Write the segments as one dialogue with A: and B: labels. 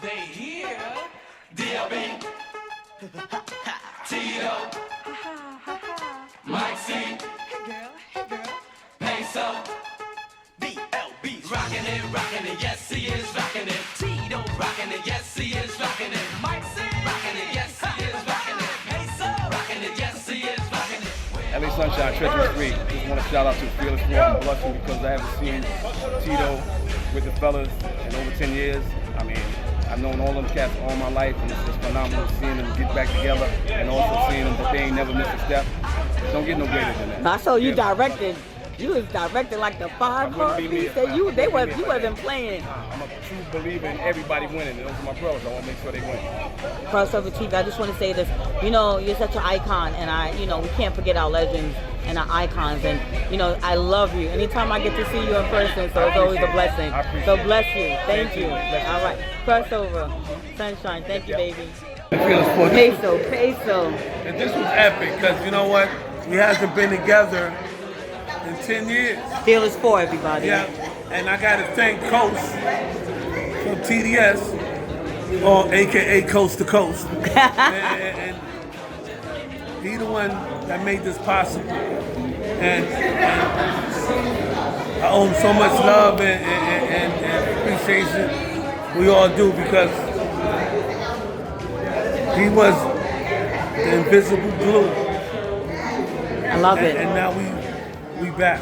A: They here. DLB. Tito. Mike C. Hey girl. Peso. DLB. Rockin' it, yes he is rockin' it. Tito rockin' it, yes he is rockin' it. Mike C. Rockin' it, yes he is rockin' it. Peso. Rockin' it, yes he is rockin' it.
B: LA Sunshine, Treasury Street. Just want to shout out to Fearless Four. I'm blushing because I haven't seen Tito with the fellas in over 10 years. I mean, I've known all them cats all my life, and it's just phenomenal seeing them get back together and also seeing them that they ain't never missed a step. Don't get no greater than that.
C: I saw you directed. You was directing like the five heartbeats that you wasn't playing.
B: I'm a true believer in everybody winning. Those are my bros. I want to make sure they win.
C: CrossoverTV, I just want to say this. You know, you're such an icon, and we can't forget our legends and our icons. And I love you. Anytime I get to see you in person, so it's always a blessing. So bless you. Thank you. All right, Crossover, Sunshine. Thank you, baby. Peso.
D: And this was epic because you know what? We hasn't been together in 10 years.
C: Fearless Four, everybody.
D: Yeah, and I got to thank Cose from TDS, or AKA Coast to Coast. and he the one that made this possible. And I owe him so much love and appreciation. We all do because he was the invisible glue.
C: I love it.
D: And now we back.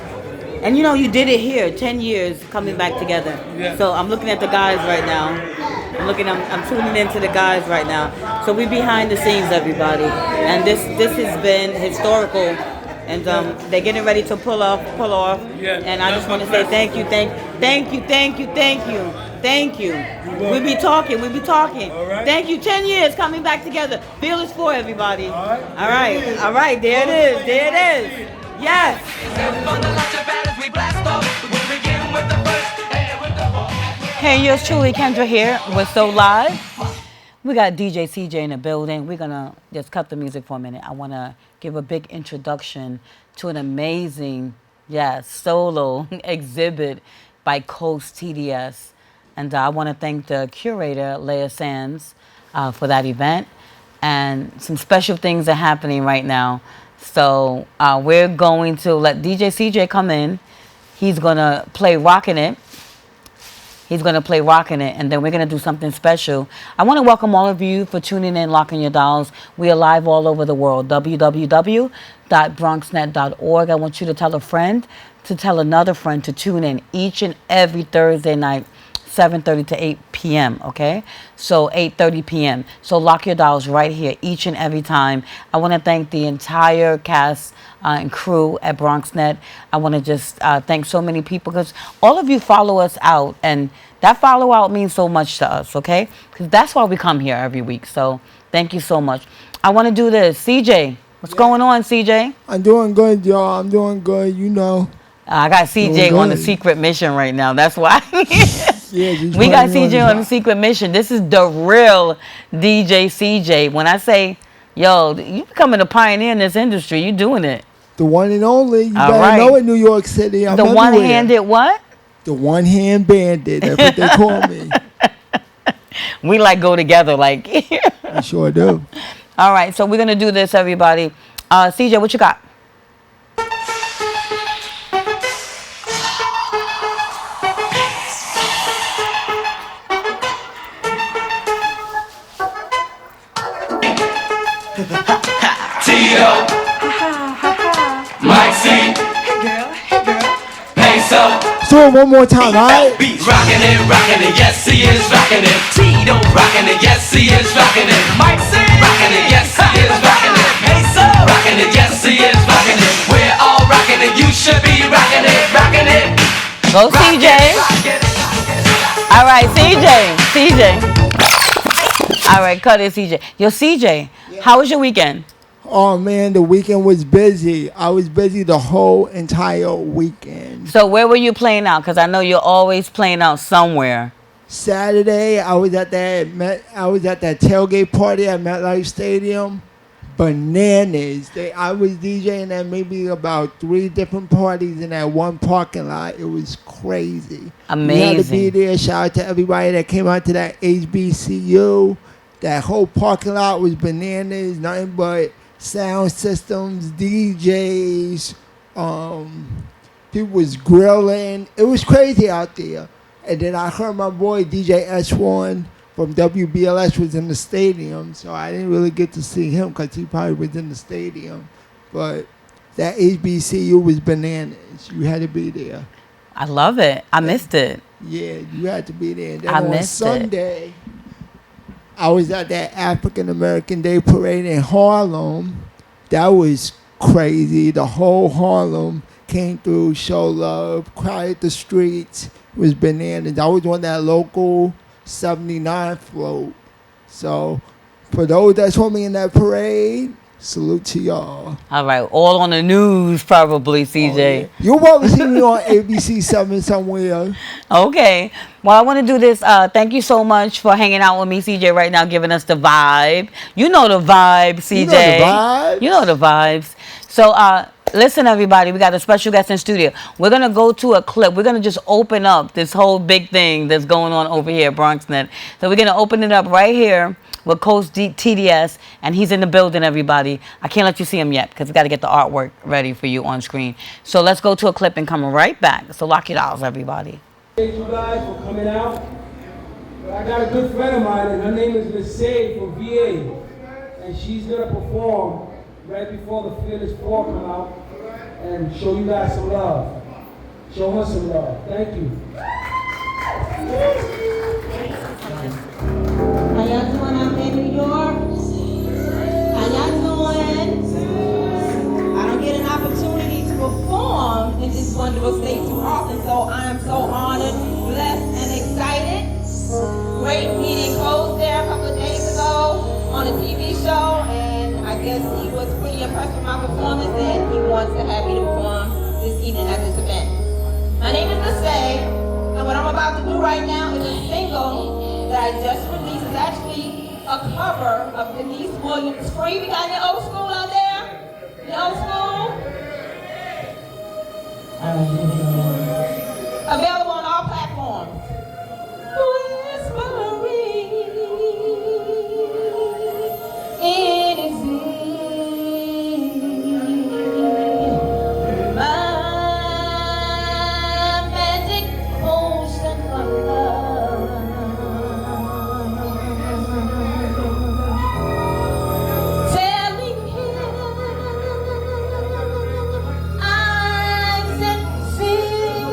C: And you did it here, 10 years coming back together.
D: Yeah.
C: So I'm looking at the guys right now. I'm tuning into the guys right now. So we behind the scenes, everybody. And this has been historical. And they're getting ready to pull off.
D: Yeah.
C: And I just want to say thank you. We be talking.
D: All right.
C: Thank you. 10 years coming back together. Fearless Four, everybody.
D: All
C: right. There it is. Yes. Hey, yours truly, Kendra here. We're so live. We got DJ CJ in the building. We're going to just cut the music for a minute. I want to give a big introduction to an amazing, solo exhibit by Cose TDS. And I want to thank the curator, Leah Sands, for that event. And some special things are happening right now. So we're going to let DJ CJ come in. He's going to play Rockin' It. And then we're going to do something special. I want to welcome all of you for tuning in, locking your dials. We are live all over the world, www.bronxnet.org. I want you to tell a friend to tell another friend to tune in each and every Thursday night, 7:30 to 8 p.m., okay? So 8:30 p.m. So lock your dials right here each and every time. I want to thank the entire cast and crew at BronxNet. I want to just thank so many people because all of you follow us out, and that follow out means so much to us, okay? Because that's why we come here every week. So thank you so much. I want to do this. CJ, what's going on, CJ?
E: I'm doing good, y'all. I'm doing good,
C: I got CJ on a secret mission right now. That's why.
E: We
C: got CJ on a secret mission. This is the real DJ CJ. When I say, yo, you becoming a pioneer in this industry, you doing it.
E: The one and only. You better know in New York City. I'm
C: the one-handed what?
E: The one-hand bandit. That's what they call me.
C: We go together like.
E: I sure do.
C: All right, so we're going to do this, everybody. CJ, what you got?
A: Tito. Mike C. Hey girl. Peso.
E: So one more time, all right?
A: Rockin' it, yes he is rockin' it. Tito rockin' it, yes he is rockin' it. Mike C. Rockin' it, yes he is rockin' it. Peso. Rockin' it, yes he is rockin' it. We're all rockin' it, you should be rockin' it.
C: Go CJ. All right, CJ. All right, cut it, CJ. Yo, CJ, how was your weekend?
E: Oh, man, the weekend was busy. I was busy the whole entire weekend.
C: So where were you playing out? Because I know you're always playing out somewhere.
E: Saturday, I was at that tailgate party at MetLife Stadium. bananas. I was DJing at maybe about 3 different parties in that one parking lot. It was crazy.
C: Amazing.
E: You had to be there. Shout out to everybody that came out to that HBCU. That whole parking lot was bananas. Nothing but sound systems, DJs. People was grilling. It was crazy out there. And then I heard my boy DJ S1 from WBLS was in the stadium, so I didn't really get to see him because he probably was in the stadium. But that HBCU was bananas. You had to be there.
C: I love it. I missed it.
E: Yeah, you had to be there. And then
C: I
E: on
C: missed
E: Sunday, I was at that African American Day Parade in Harlem. That was crazy. The whole Harlem came through, show love, quiet the streets. It was bananas. I was on that local 79 float. So for those that saw me in that parade, salute to y'all.
C: All right, all on the news probably, CJ.
E: Oh, yeah. You'll probably see me on ABC 7 somewhere.
C: Okay. Well, I want to do this. Thank you so much for hanging out with me, CJ, right now, giving us the vibe. You know the vibe, CJ.
E: You know the vibes.
C: You know the vibes. So, listen, everybody, we got a special guest in studio. We're going to go to a clip. We're going to just open up this whole big thing that's going on over here at BronxNet. So we're going to open it up right here with Cose TDS, and he's in the building, everybody. I can't let you see him yet because we got to get the artwork ready for you on screen. So let's go to a clip and come right back. So lock your dolls, everybody.
F: Thank you guys for coming out. But I got a good friend of mine, and her name is Miss Sade from VA. And she's going to perform right before the Fearless 4 come out and show you guys some love. Show her some love. Thank you.
G: How y'all doing out there in New York? How y'all doing? I don't get an opportunity to perform in this wonderful state too often, so I am so honored, blessed, and excited. Great meeting Cose there a couple of days ago on a TV show, and I guess he was pretty impressed with my performance, and he wants to have me to perform this evening at this event. My name is Lissay, and what I'm about to do right now is a single that I just released. It's actually a cover of Denise Williams' Free. We got any old school out there? Any old school? Available on all platforms. Whispering in his ear, my magic potion of love, telling him I'm sincere.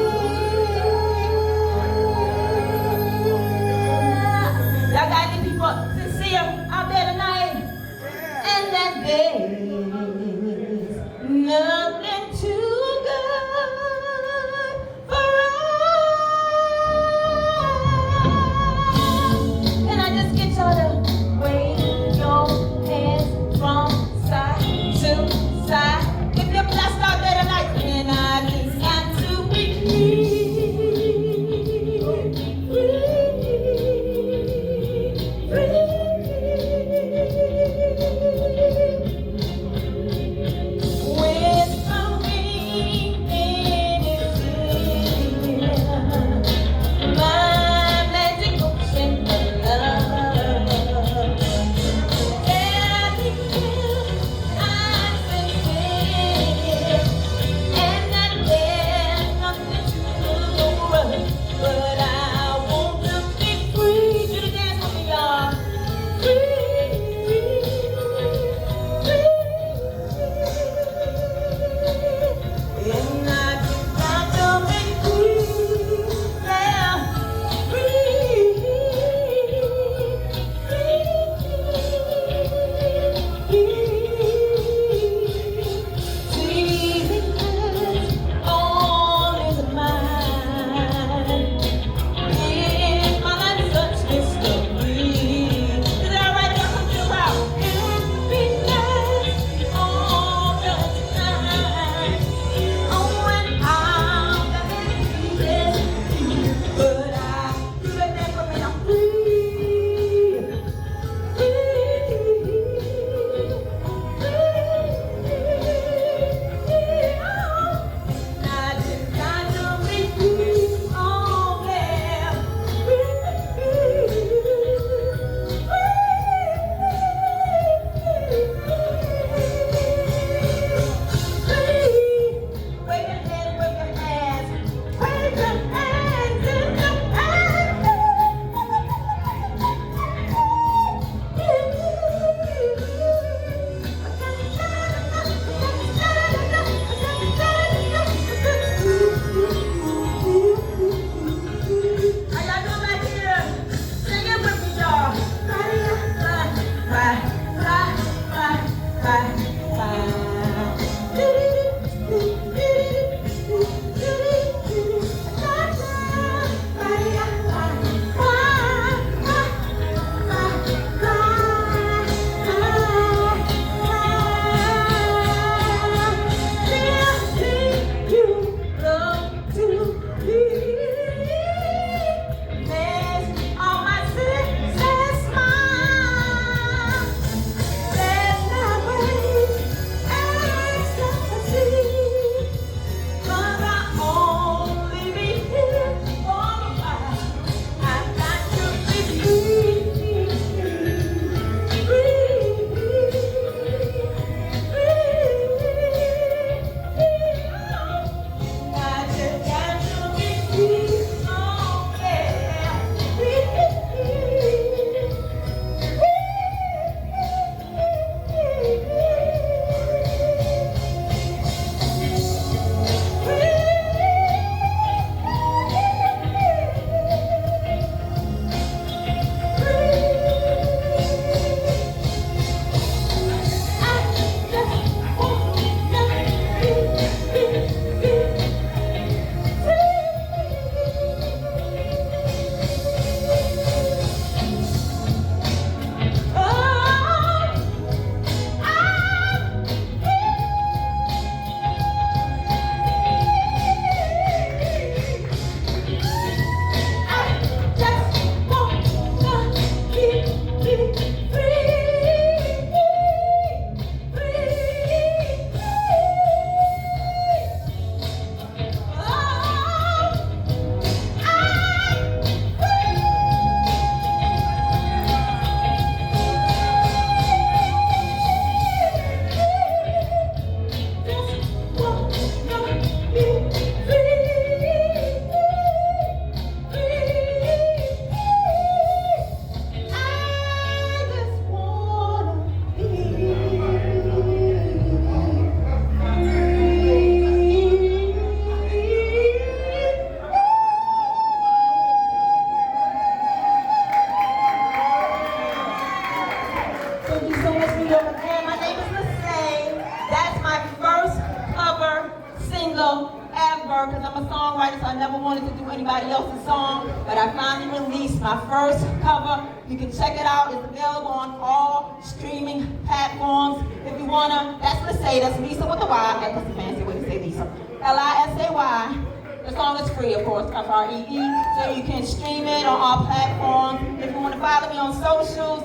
G: ever, because I'm a songwriter, so I never wanted to do anybody else's song, but I finally released my first cover. You can check it out. It's available on all streaming platforms. If you wanna, that's Lisa, that's Lisa with a Y. That's a fancy way to say Lisa. Lisay. The song is free, of course, F-R-E-E, so you can stream it on all platforms. If you want to follow me on socials,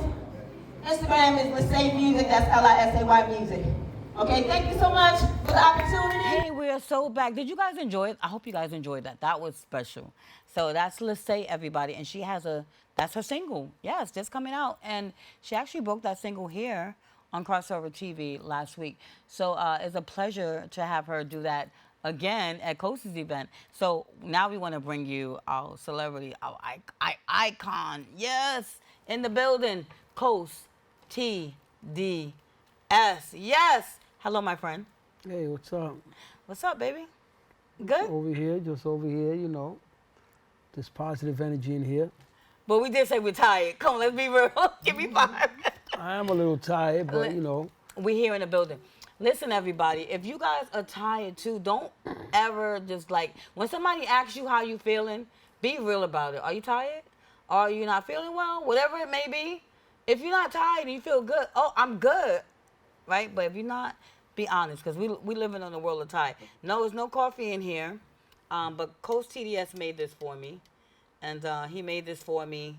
G: Instagram is Lisay Music, that's Lisay Music. Okay, thank you so much for the opportunity.
C: Hey, we're so back. Did you guys enjoy it? I hope you guys enjoyed that. That was special. So that's Lisay, everybody, and she has that's her single. Yes, just coming out, and she actually broke that single here on CrossoverTV last week. So it's a pleasure to have her do that again at Cose's event. So now we want to bring you our celebrity, our icon. Yes, in the building, Cose TDS. Yes. Hello, my friend.
H: Hey, what's up?
C: What's up, baby? Good?
H: Just over here, you know. This positive energy in here.
C: But we did say we're tired. Come on, let's be real. Give me 5.
H: I am a little tired, but you know.
C: We're here in the building. Listen, everybody, if you guys are tired too, don't ever just like, when somebody asks you how you feeling, be real about it. Are you tired? Are you not feeling well? Whatever it may be. If you're not tired and you feel good, oh, I'm good, right? But if you're not, be honest, because we living in a world of tired. No, there's no coffee in here, but Cose TDS made this for me, and he made this for me.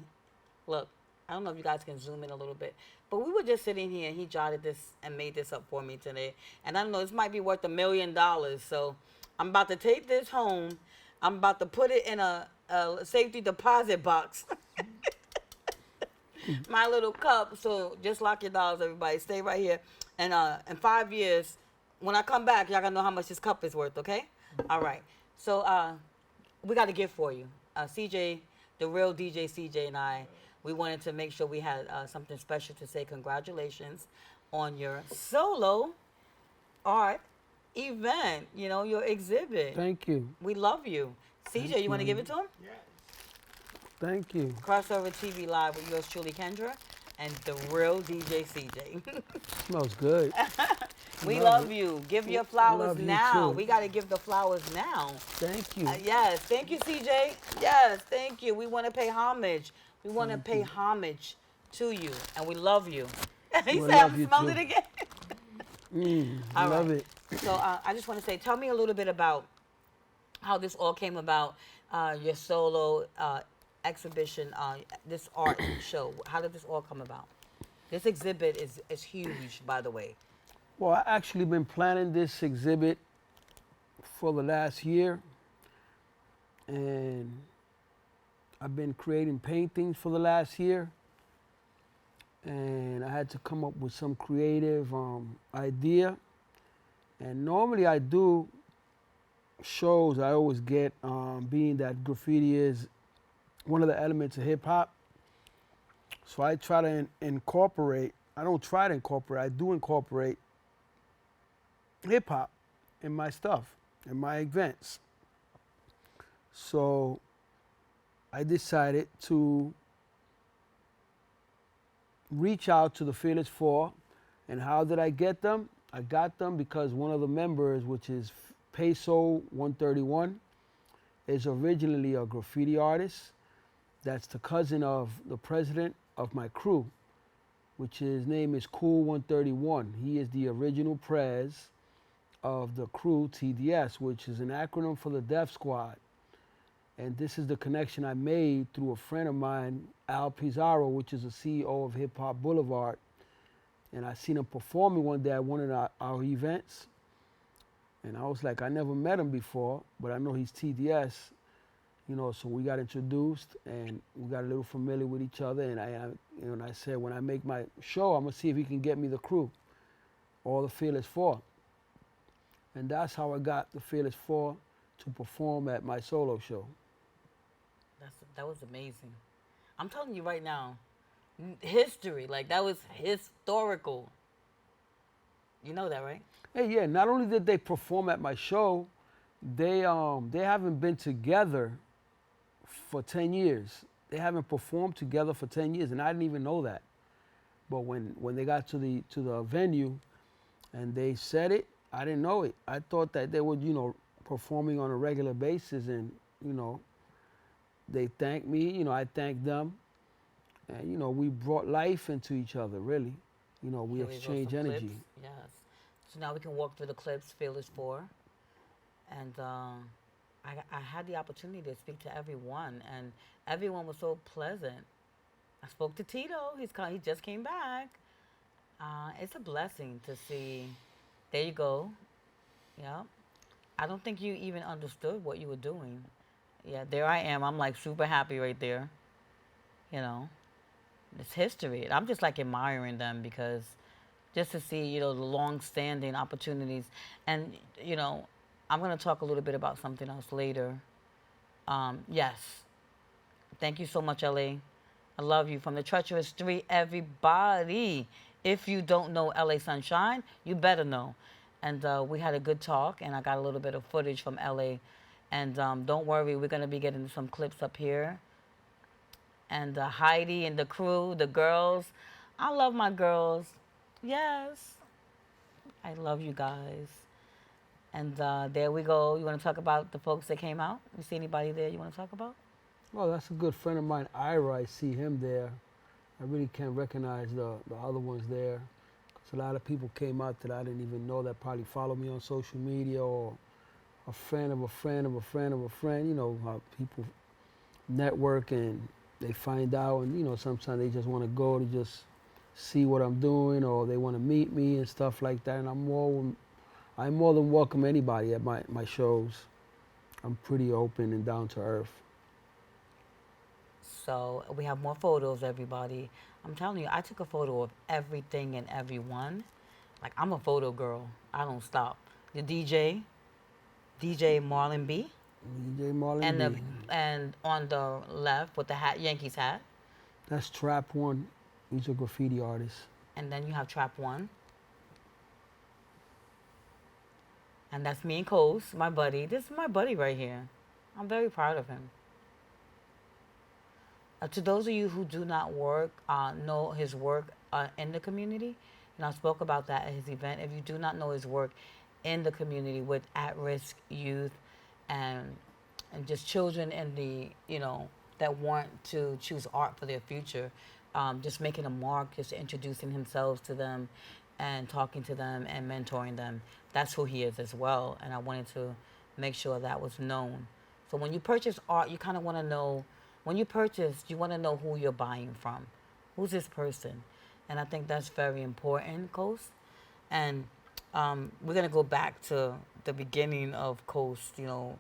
C: Look, I don't know if you guys can zoom in a little bit, but we were just sitting here, and he jotted this and made this up for me today. And I don't know, this might be worth $1 million, so I'm about to take this home. I'm about to put it in a safety deposit box. My little cup, so just lock your dollars, everybody. Stay right here. And in 5 years, when I come back, y'all gonna know how much this cup is worth, okay? All right. So we got a gift for you. CJ, the real DJ CJ and I, we wanted to make sure we had something special to say congratulations on your solo art event, you know, your exhibit.
H: Thank you.
C: We love you. CJ, you want to give it to him?
H: Yeah. Thank you.
C: CrossoverTV Live with yours truly, Kendra, and the real DJ CJ.
H: Smells good.
C: We love you. Give your flowers
H: love you
C: now.
H: too.
C: We got to give the flowers now.
H: Thank you.
C: Yes. Thank you, CJ. Yes. Thank you. We want to pay homage. We want to pay homage to you, and we love you. He said,
H: love
C: I
H: you
C: smelled
H: too.
C: it again.
H: I love it.
C: So I just want to say, tell me a little bit about how this all came about, your solo exhibition, this art show. How did this all come about? This exhibit is huge, by the way.
H: Well, I actually been planning this exhibit for the last year, and I've been creating paintings for the last year, and I had to come up with some creative idea. And normally I do shows, I always get, being that graffiti is one of the elements of hip hop. So I try to incorporate, I don't try to incorporate, I do incorporate hip hop in my stuff, in my events. So I decided to reach out to the Fearless Four. And how did I get them? I got them because one of the members, which is Peso 131, is originally a graffiti artist. That's the cousin of the president of my crew, which his name is Cool 131. He is the original prez of the crew TDS, which is an acronym for the Death Squad. And this is the connection I made through a friend of mine, Al Pizarro, which is the CEO of Hip Hop Boulevard. And I seen him performing one day at one of our events. And I was like, I never met him before, but I know he's TDS. You know, so we got introduced and we got a little familiar with each other. And I said, when I make my show, I'm gonna see if he can get me the crew, all the Fearless Four. And that's how I got the Fearless Four to perform at my solo show.
C: That was amazing. I'm telling you right now, history, like that was historical. You know that, right?
H: Hey, yeah, not only did they perform at my show, they haven't been together for 10 years. They haven't performed together for 10 years, and I didn't even know that. But when they got to the venue and they said it, I didn't know it. I thought that they would, you know, performing on a regular basis, and you know, they thank me, you know, I thank them, and you know, we brought life into each other, really. You know, we
C: Here we go,
H: exchange
C: some
H: energy.
C: clips. Yes. So now we can walk through the clips, Fearless 4. And I had the opportunity to speak to everyone, and everyone was so pleasant. I spoke to Tito. He just came back. It's a blessing to see. There you go. Yeah. I don't think you even understood what you were doing. Yeah, there I am. I'm like super happy right there. You know, it's history. I'm just like admiring them because just to see, you know, the long-standing opportunities. And, you know, I'm going to talk a little bit about something else later. Yes. Thank you so much, LA. I love you. From the Treacherous 3, everybody. If you don't know LA Sunshine, you better know. And we had a good talk, and I got a little bit of footage from LA. And don't worry, we're going to be getting some clips up here. And Heidi and the crew, the girls. I love my girls. Yes. I love you guys. And there we go. You want to talk about the folks that came out? You see anybody there you want to talk about?
H: Well, that's a good friend of mine, Ira. I see him there. I really can't recognize the other ones there. Because a lot of people came out that I didn't even know that probably follow me on social media, or a friend of a friend of a friend of a friend. You know, how people network and they find out, and you know, sometimes they just want to go to just see what I'm doing, or they want to meet me and stuff like that. And I'm more than welcome anybody at my shows. I'm pretty open and down to earth.
C: So we have more photos, everybody. I'm telling you, I took a photo of everything and everyone. Like, I'm a photo girl. I don't stop. The DJ Marlon B.
H: DJ Marlon B.
C: And on the left with the hat, Yankees hat.
H: That's Trap One. He's a graffiti artist.
C: And then you have Trap One. And that's me and Cose, my buddy. This is my buddy right here. I'm very proud of him. To those of you who do not know his work in the community, and I spoke about that at his event. If you do not know his work in the community with at-risk youth and just children in the, you know, that want to choose art for their future, just making a mark, just introducing himself to them and talking to them and mentoring them. That's who he is as well, and I wanted to make sure that was known. So when you purchase art, you kind of want to know, when you purchase, you want to know who you're buying from. Who's this person? And I think that's very important, Cose. And we're going to go back to the beginning of Cose, you know,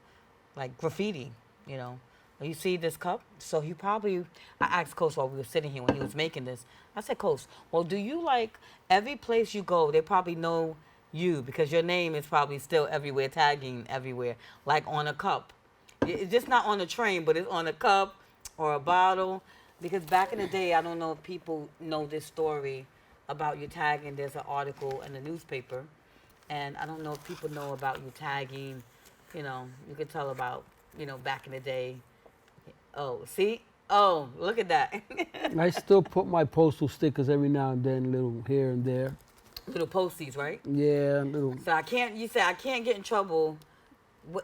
C: like graffiti, you know. You see this cup? So I asked Cose while we were sitting here when he was making this. I said, Cose, well, do you like, every place you go, they probably know you because your name is probably still everywhere, tagging everywhere, like on a cup. It's just not on a train, but it's on a cup or a bottle. Because back in the day, I don't know if people know this story about you tagging. There's an article in the newspaper. And I don't know if people know about you tagging. You know, you could tell about, you know, back in the day. Oh, see? Oh, look at that.
H: I still put my postal stickers every now and then, little here and there.
C: Little posties, right?
H: Yeah, little.
C: So you say I can't get in trouble.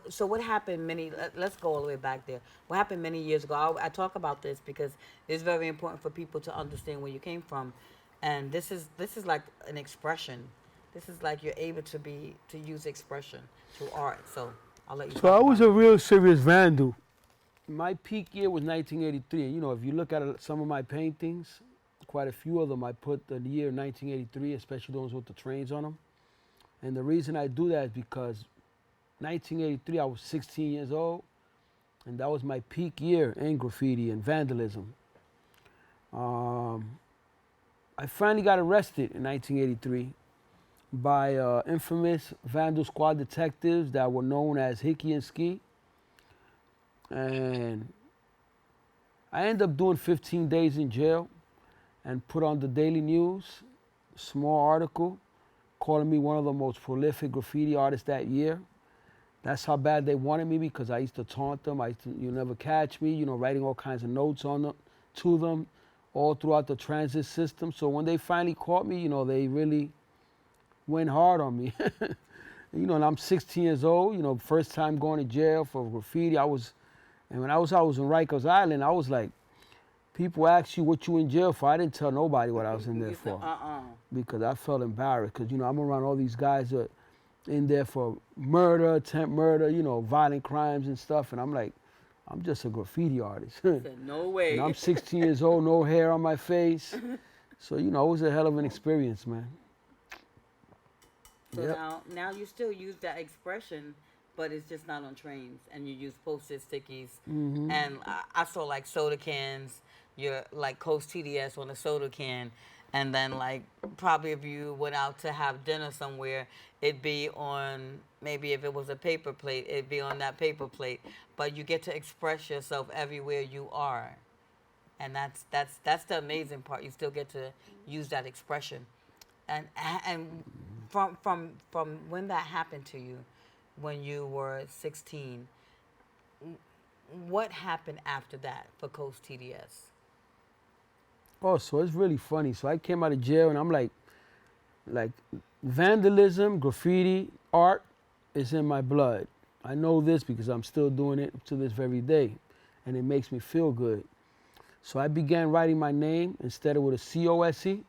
C: So what happened let's go all the way back there. What happened many years ago, I talk about this because it's very important for people to understand where you came from. And this is like an expression. This is like you're able to use expression through art. So I'll let you
H: So I was a real serious vandal. My peak year was 1983. You know, if you look at some of my paintings, quite a few of them, I put the year 1983, especially those with the trains on them. And the reason I do that is because 1983, I was 16 years old, and that was my peak year in graffiti and vandalism. I finally got arrested in 1983 by infamous Vandal Squad detectives that were known as Hickey and Ski. And I ended up doing 15 days in jail and put on the Daily News, small article, calling me one of the most prolific graffiti artists that year. That's how bad they wanted me because I used to taunt them. You'll never catch me, you know, writing all kinds of notes on them, to them all throughout the transit system. So when they finally caught me, you know, they really went hard on me. You know, and I'm 16 years old, you know, first time going to jail for graffiti. And when I was on Rikers Island, I was like, people ask you what you in jail for. I didn't tell nobody what I was in there for. Because I felt embarrassed. Because, you know, I'm around all these guys that are in there for murder, attempt murder, you know, violent crimes and stuff. And I'm like, I'm just a graffiti artist.
C: No way.
H: And I'm 16 years old, no hair on my face. So, you know, it was a hell of an experience, man.
C: So now you still use that expression, but it's just not on trains, and you use post-it stickies. And I saw like soda cans, you're like Cose TDS on a soda can, and then like probably if you went out to have dinner somewhere, it'd be on, maybe if it was a paper plate, it'd be on that paper plate. But you get to express yourself everywhere you are, and that's the amazing part. You still get to use that expression, and from when that happened to you, when you were 16, what happened after that for Cose TDS?
H: Oh, so it's really funny. So I came out of jail and I'm like vandalism, graffiti, art is in my blood. I know this because I'm still doing it to this very day, and it makes me feel good. So I began writing my name instead of with a C-O-S-E.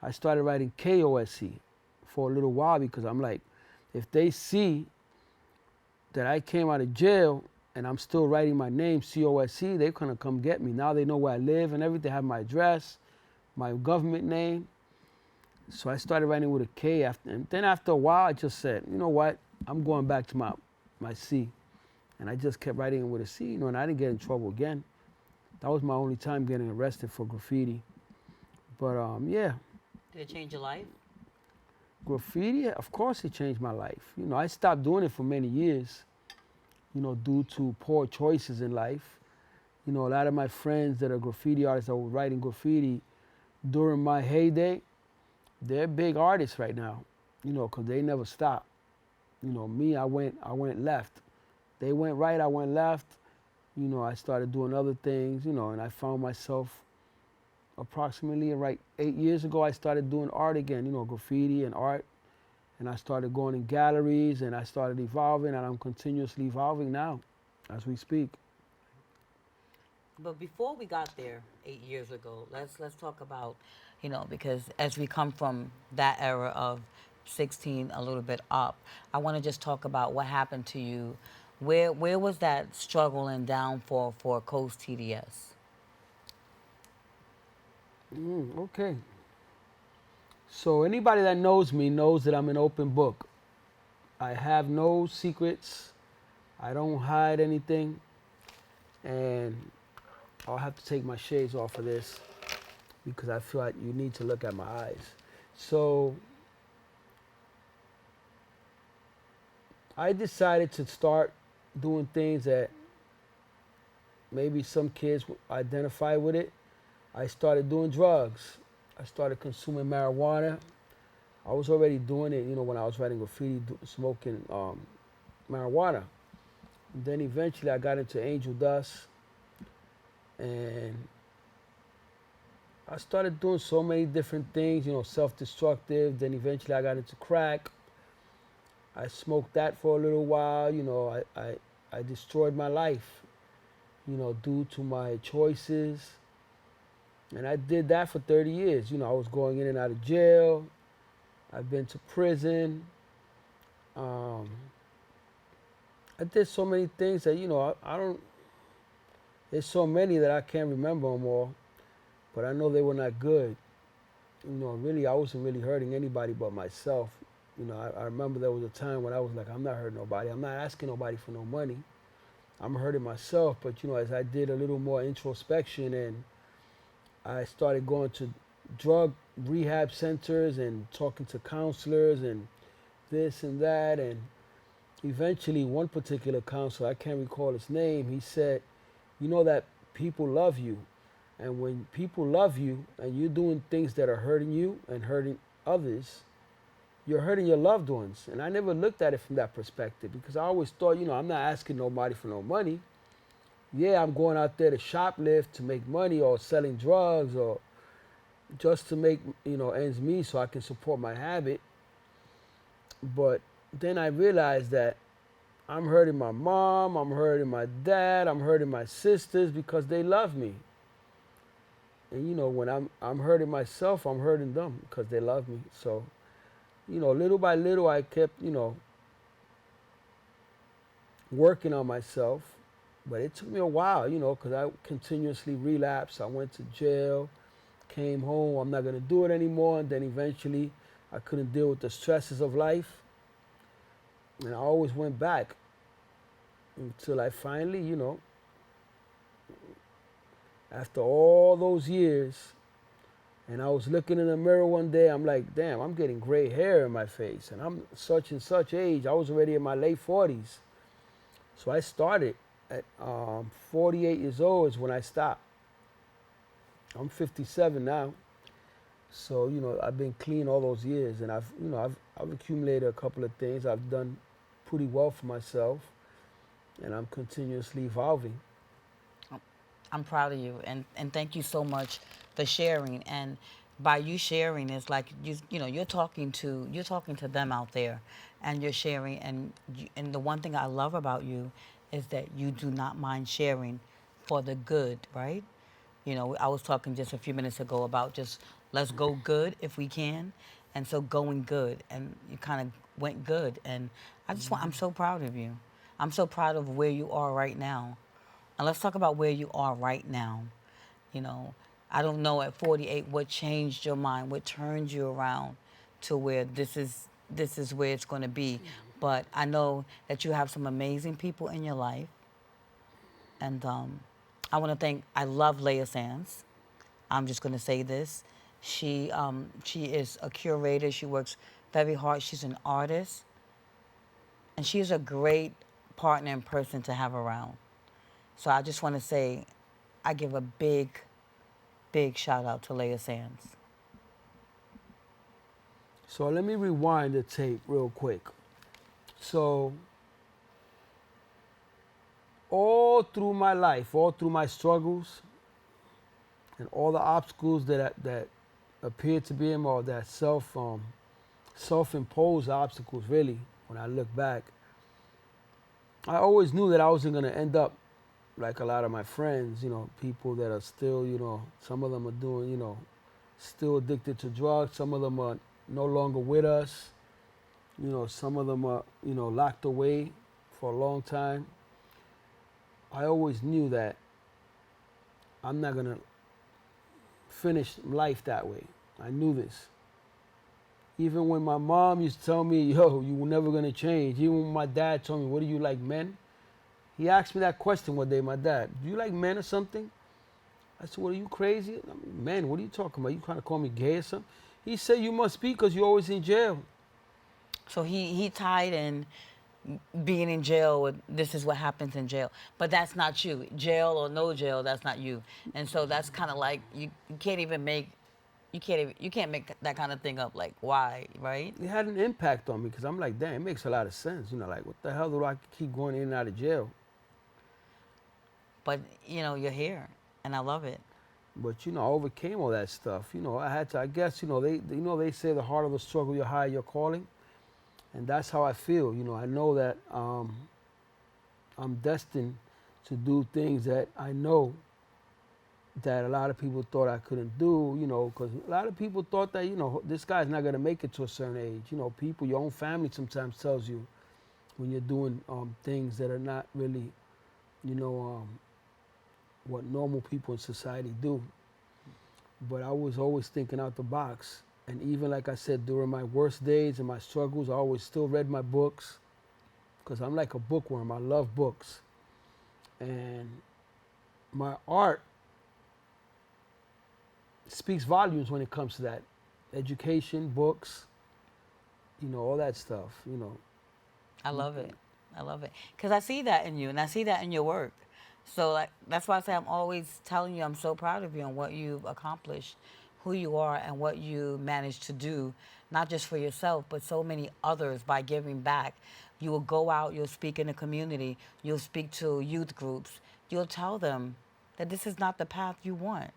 H: I started writing K-O-S-E for a little while because I'm like, if they see that I came out of jail and I'm still writing my name, C-O-S-E, they're gonna come get me. Now they know where I live and everything, have my address, my government name. So I started writing with a K, and then after a while, I just said, you know what, I'm going back to my C. And I just kept writing it with a C, you know, and I didn't get in trouble again. That was my only time getting arrested for graffiti. But yeah.
C: Did it change your life?
H: Graffiti, of course it changed my life. You know, I stopped doing it for many years, you know, due to poor choices in life. You know, a lot of my friends that are graffiti artists that were writing graffiti during my heyday, they're big artists right now, you know, because they never stopped. You know, me, I went left. They went right, I went left. You know, I started doing other things, you know, and I found myself approximately right 8 years ago, I started doing art again, you know, graffiti and art. And I started going in galleries and I started evolving, and I'm continuously evolving now as we speak.
C: But before we got there 8 years ago, let's talk about, you know, because as we come from that era of 16 a little bit up, I want to just talk about what happened to you. Where was that struggle and downfall for Cose TDS?
H: Okay. So anybody that knows me knows that I'm an open book. I have no secrets. I don't hide anything. And I'll have to take my shades off of this because I feel like you need to look at my eyes. So I decided to start doing things that maybe some kids identify with it. I started doing drugs. I started consuming marijuana. I was already doing it, you know, when I was writing graffiti, smoking marijuana. And then eventually I got into angel dust, and I started doing so many different things, you know, self-destructive. Then eventually I got into crack. I smoked that for a little while, you know, I destroyed my life, you know, due to my choices. And I did that for 30 years. You know, I was going in and out of jail. I've been to prison. I did so many things that, you know, I don't, there's so many that I can't remember them all, but I know they were not good. You know, really, I wasn't really hurting anybody but myself. You know, I remember there was a time when I was like, I'm not hurting nobody. I'm not asking nobody for no money. I'm hurting myself. But, you know, as I did a little more introspection and I started going to drug rehab centers and talking to counselors and this and that. And eventually one particular counselor, I can't recall his name, he said, you know that people love you. And when people love you and you're doing things that are hurting you and hurting others, you're hurting your loved ones. And I never looked at it from that perspective because I always thought, you know, I'm not asking nobody for no money. Yeah, I'm going out there to shoplift to make money or selling drugs or just to make, you know, ends meet so I can support my habit. But then I realized that I'm hurting my mom, I'm hurting my dad, I'm hurting my sisters because they love me. And you know, when I'm hurting myself, I'm hurting them because they love me. So, you know, little by little, I kept, you know, working on myself. But it took me a while, you know, because I continuously relapsed. I went to jail, came home, I'm not going to do it anymore. And then eventually, I couldn't deal with the stresses of life. And I always went back until I finally, you know, after all those years, and I was looking in the mirror one day, I'm like, damn, I'm getting gray hair in my face, and I'm such and such age. I was already in my late 40s. So I started at 48 years old is when I stopped. I'm 57 now. So, you know, I've been clean all those years, and I've accumulated a couple of things. I've done pretty well for myself, and I'm continuously evolving.
C: I'm proud of you, and thank you so much for sharing. And by you sharing, it's like you know you're talking to them out there, and you're sharing. And the one thing I love about you is that you do not mind sharing for the good, right? You know, I was talking just a few minutes ago about just let's go good if we can, and so going good, and you kind of went good, and I'm so proud of you. I'm so proud of where you are right now. And let's talk about where you are right now. You know, I don't know at 48 what changed your mind, what turned you around to where this is where it's going to be. But I know that you have some amazing people in your life, and I love Leah Sands. I'm just going to say this. She is a curator. She works very hard. She's an artist, and she's a great partner and person to have around. So I just want to say, I give a big, big shout out to Leah Sands.
H: So let me rewind the tape real quick. So all through my life, all through my struggles, and all the obstacles that appear to be or that self-imposed obstacles, really, when I look back, I always knew that I wasn't going to end up like a lot of my friends, you know, people that are still, you know, some of them are doing, you know, still addicted to drugs. Some of them are no longer with us. You know, some of them are, you know, locked away for a long time. I always knew that I'm not going to finish life that way. I knew this. Even when my mom used to tell me, yo, you were never going to change. Even when my dad told me, what do you like, men? He asked me that question one day, my dad, do you like men or something? I said, what, are you crazy? I mean, men, what are you talking about? You trying to call me gay or something? He said, you must be because you're always in jail.
C: So he tied in being in jail with this is what happens in jail. But that's not you. Jail or no jail, that's not you. And so that's kind of like, you can't make that kind of thing up. Like, why, right?
H: It had an impact on me because I'm like, damn, it makes a lot of sense. You know, like, what the hell do I keep going in and out of jail?
C: But, you know, you're here, and I love it.
H: But, you know, I overcame all that stuff. You know, I had to, I guess, you know, they say the harder the struggle, the higher your calling. And that's how I feel. You know, I know that I'm destined to do things that I know that a lot of people thought I couldn't do, you know, because a lot of people thought that, you know, this guy's not going to make it to a certain age. You know, people, your own family sometimes tells you when you're doing things that are not really, you know, what normal people in society do. But I was always thinking out the box. And even like I said, during my worst days and my struggles, I always still read my books because I'm like a bookworm. I love books. And my art speaks volumes when it comes to that. Education, books, you know, all that stuff, you know.
C: I love it. I love it. Because I see that in you, and I see that in your work. So like that's why I say I'm always telling you I'm so proud of you and what you've accomplished, who you are, and what you managed to do, not just for yourself, but so many others by giving back. You will go out, you'll speak in the community, you'll speak to youth groups, you'll tell them that this is not the path you want.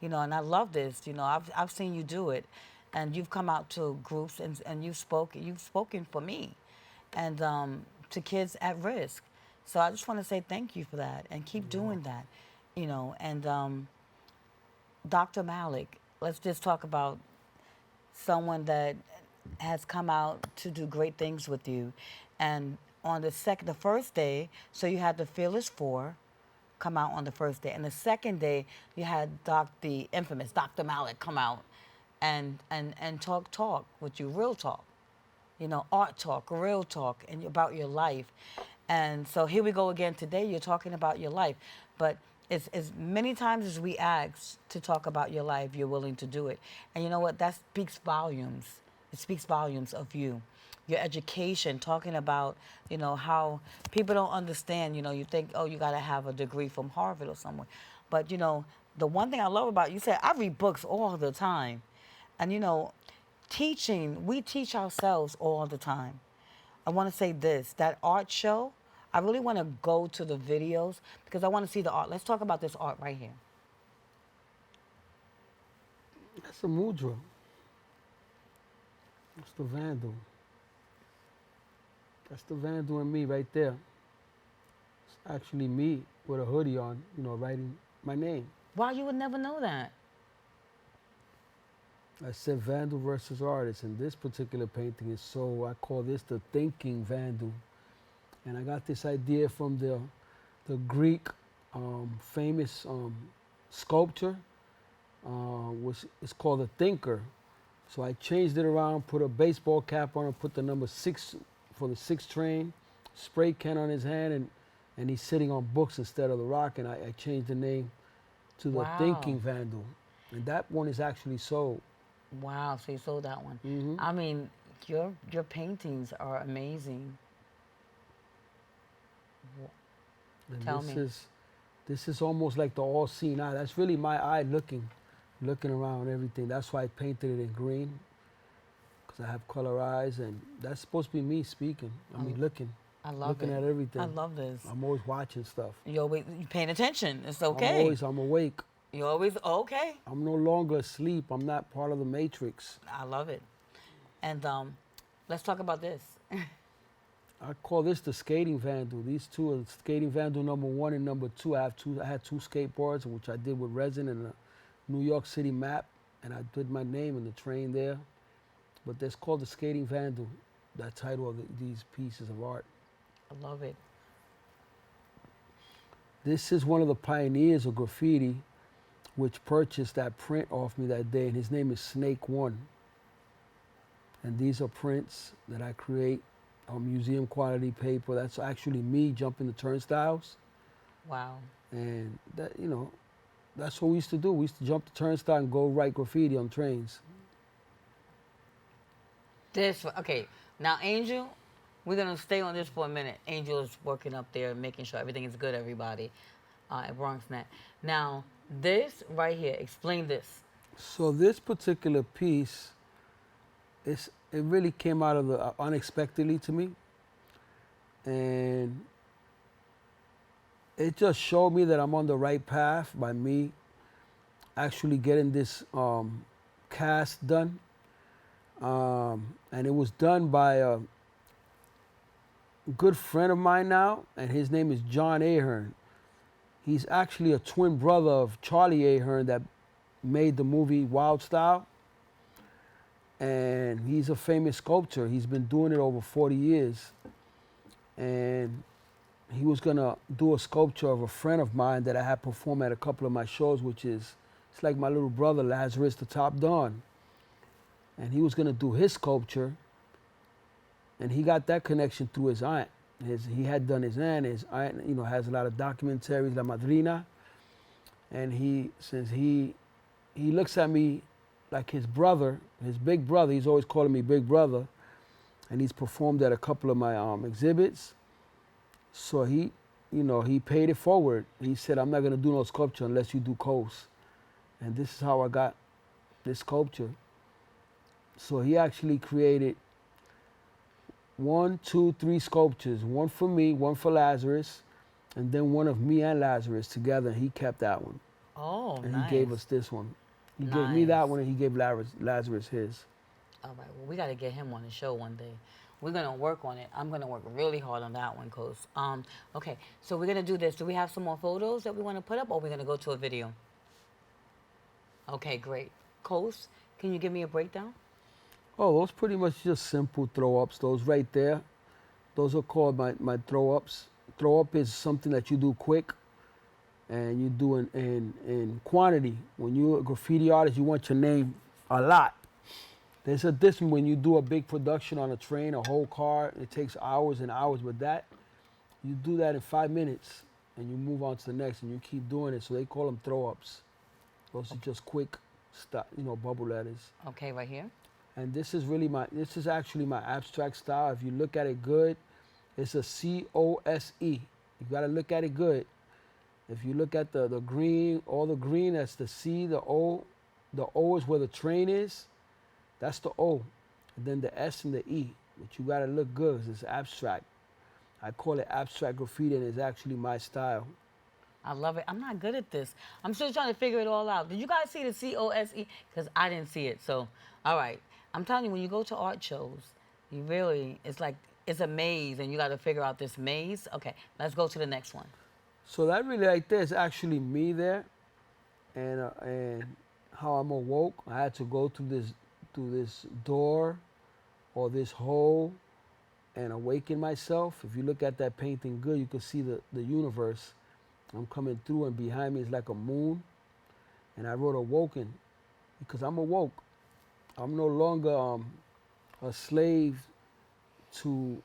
C: You know, and I love this. You know, I've seen you do it, and you've come out to groups and you've spoken for me. and to kids at risk. So I just want to say thank you for that and keep doing that, you know. And Dr. Malik, let's just talk about someone that has come out to do great things with you. And on the first day, so you had the Fearless Four come out on the first day, and the second day you had the infamous Dr. Malik come out and talk with you, real talk, you know, art talk, real talk, and about your life. And so here we go again today. You're talking about your life, but as many times as we ask to talk about your life, you're willing to do it. And you know what? That speaks volumes. It speaks volumes of you. Your education, talking about, you know, how people don't understand, you know, you think, oh, you got to have a degree from Harvard or somewhere. But, you know, the one thing I love about you said, I read books all the time. And, you know, teaching, we teach ourselves all the time. I want to say this, that art show, I really want to go to the videos because I want to see the art. Let's talk about this art right here.
H: That's a mudra. That's the vandal. That's the vandal in me right there. It's actually me with a hoodie on, you know, writing my name.
C: Wow, you would never know that.
H: I said vandal versus artist, and this particular painting is so, I call this the thinking vandal. And I got this idea from the Greek famous sculptor, which is called a thinker. So I changed it around, put a baseball cap on, and put the number 6 for the 6 train, spray can on his hand, and he's sitting on books instead of the rock. And I changed the name to the thinking vandal. And that one is actually sold.
C: Wow, so you sold that one.
H: Mm-hmm.
C: I mean, your paintings are amazing.
H: And
C: Tell me.
H: This is almost like the all-seeing eye. That's really my eye looking around everything. That's why I painted it in green, because I have color eyes, and that's supposed to be me speaking. I mean, looking.
C: I love
H: looking
C: it.
H: at everything.
C: I love this.
H: I'm always watching stuff.
C: You're paying attention. It's okay.
H: I'm awake.
C: You're always okay.
H: I'm no longer asleep. I'm not part of the matrix.
C: I love it. And let's talk about this.
H: I call this the skating vandal. These two are skating vandal number 1 and number 2. I had 2 skateboards, which I did with resin and a New York City map, and I did my name in the train there. But that's called the skating vandal, that title of these pieces of art.
C: I love it.
H: This is one of the pioneers of graffiti, which purchased that print off me that day, and his name is Snake One. And these are prints that I create on museum quality paper. That's actually me jumping the turnstiles.
C: Wow.
H: And that, you know, that's what we used to do. We used to jump the turnstile and go write graffiti on trains.
C: Okay, now Angel, we're gonna stay on this for a minute. Angel is working up there, making sure everything is good, everybody, at BronxNet. Now, this right here, explain this.
H: So this particular piece, it really came out of the unexpectedly to me, and it just showed me that I'm on the right path by me actually getting this cast done, and it was done by a good friend of mine now, and his name is John Ahern. He's actually a twin brother of Charlie Ahern that made the movie Wild Style. And he's a famous sculptor. He's been doing it over 40 years. And he was gonna do a sculpture of a friend of mine that I had perform at a couple of my shows, which is, it's like my little brother, Lazarus the Top Don. And he was gonna do his sculpture, and he got that connection through his aunt. He had done his aunt. His aunt, you know, has a lot of documentaries, La Madrina. And since he looks at me like his brother, his big brother, he's always calling me big brother, and he's performed at a couple of my exhibits. So he paid it forward. He said, I'm not gonna do no sculpture unless you do Cose. And this is how I got this sculpture. So he actually created 1, 2, 3 sculptures, one for me, one for Lazarus, and then one of me and Lazarus together, and he kept that one.
C: Oh,
H: and
C: nice.
H: he gave us this one. He gave me that one, and he gave Lazarus his.
C: All right, well, we got to get him on the show one day. We're gonna work on it. I'm gonna work really hard on that one, Cose. Okay, so we're gonna do this. Do we have some more photos that we want to put up, or we're gonna go to a video? Okay, great. Cose, can you give me a breakdown?
H: Oh, those pretty much just simple throw ups. Those right there, those are called my throw ups. Throw up is something that you do quick, and you do in quantity. When you're a graffiti artist, you want your name a lot. There's a difference when you do a big production on a train, a whole car. It takes hours and hours, but that you do that in 5 minutes, and you move on to the next, and you keep doing it. So they call them throw ups. Those are just quick, bubble letters.
C: Okay, right here.
H: And this is actually my abstract style. If you look at it good, it's a COSE. You gotta look at it good. If you look at the green, all the green, that's the C, the O. The O is where the train is. That's the O. And then the S and the E. But you gotta look good, 'cause it's abstract. I call it abstract graffiti, and it's actually my style.
C: I love it. I'm not good at this. I'm still trying to figure it all out. Did you guys see the COSE? Because I didn't see it. So, all right. I'm telling you, when you go to art shows, you really, it's a maze, and you got to figure out this maze. Okay, let's go to the next one.
H: So that really right there is actually me there, and how I'm awoke. I had to go through this door or this hole and awaken myself. If you look at that painting good, you can see the universe. I'm coming through, and behind me is like a moon. And I wrote awoken because I'm awoke. I'm no longer a slave to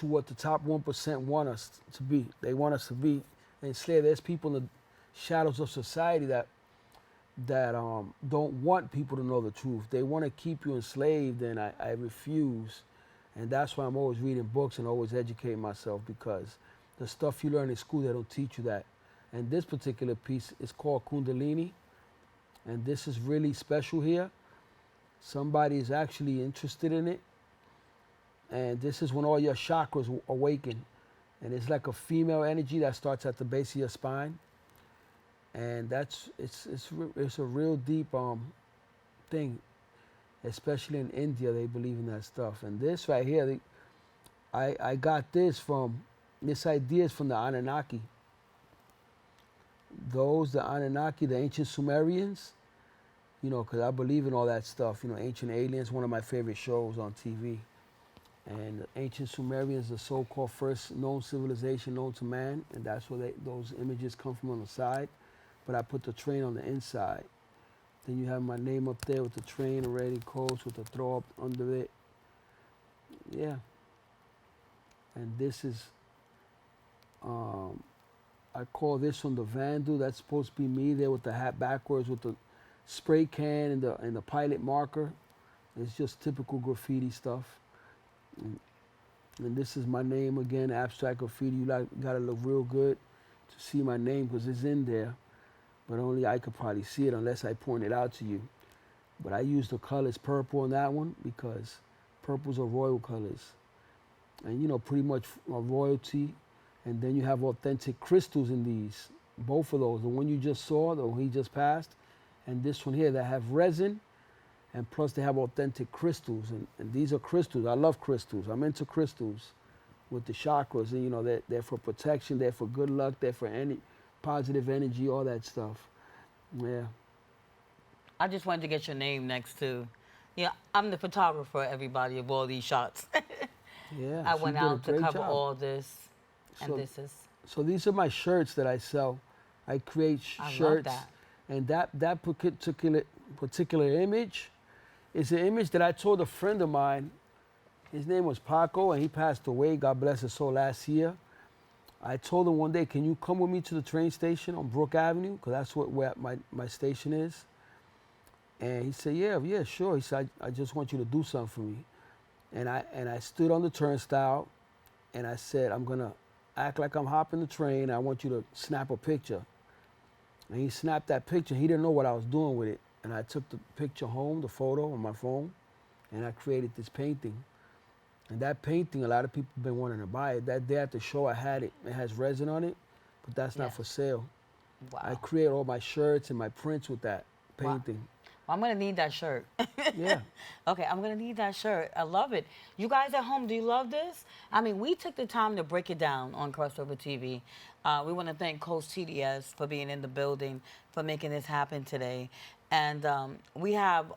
H: what the top 1% want us to be. They want us to be enslaved. There's people in the shadows of society that don't want people to know the truth. They want to keep you enslaved, and I refuse. And that's why I'm always reading books and always educating myself, because the stuff you learn in school, they don't teach you that. And this particular piece is called Kundalini, and this is really special here. Somebody is actually interested in it, and this is when all your chakras awaken. And it's like a female energy that starts at the base of your spine, and it's a real deep thing, especially in India. They believe in that stuff. And this right here, I got this idea is from the Anunnaki. The Anunnaki, the ancient Sumerians, because I believe in all that stuff. Ancient Aliens, one of my favorite shows on TV. And the ancient Sumerians, the so-called first known civilization known to man, and that's where those images come from on the side. But I put the train on the inside. Then you have my name up there with the train already, Cose, with the throw up under it. Yeah. And this is, I call this one the Vandal. That's supposed to be me there with the hat backwards, with the spray can and the pilot marker. It's just typical graffiti stuff. And this is my name again, abstract graffiti. You gotta look real good to see my name, because it's in there, but only I could probably see it unless I point it out to you. But I use the colors purple on that one because purples are royal colors, and pretty much royalty. And then you have authentic crystals in these, both of those. The one you just saw, the one he just passed, and this one here that have resin. And plus they have authentic crystals, and these are crystals. I love crystals. I'm into crystals with the chakras, and they're for protection, they're for good luck, they're for any positive energy, all that stuff. Yeah.
C: I just wanted to get your name next to, I'm the photographer, everybody, of all these shots.
H: Yeah.
C: I went out to cover all this, and this is.
H: So these are my shirts that I sell. I create shirts.
C: Love that.
H: And that particular image is an image that I told a friend of mine. His name was Paco, and he passed away, God bless his soul, last year. I told him one day, can you come with me to the train station on Brook Avenue? Because that's where my station is. And he said, yeah, sure. He said, I just want you to do something for me. And I stood on the turnstile, and I said, I'm going to act like I'm hopping the train. I want you to snap a picture. And he snapped that picture. He didn't know what I was doing with it. And I took the picture home, the photo on my phone, and I created this painting. And that painting, a lot of people have been wanting to buy it. That day at the show, I had it. It has resin on it, but that's not for sale.
C: Wow.
H: I create all my shirts and my prints with that painting.
C: I'm gonna need that shirt.
H: Yeah.
C: Okay, I'm gonna need that shirt. I love it. You guys at home, do you love this? I mean, we took the time to break it down on Crossover TV. We want to thank Cose TDS for being in the building, for making this happen today. And we have,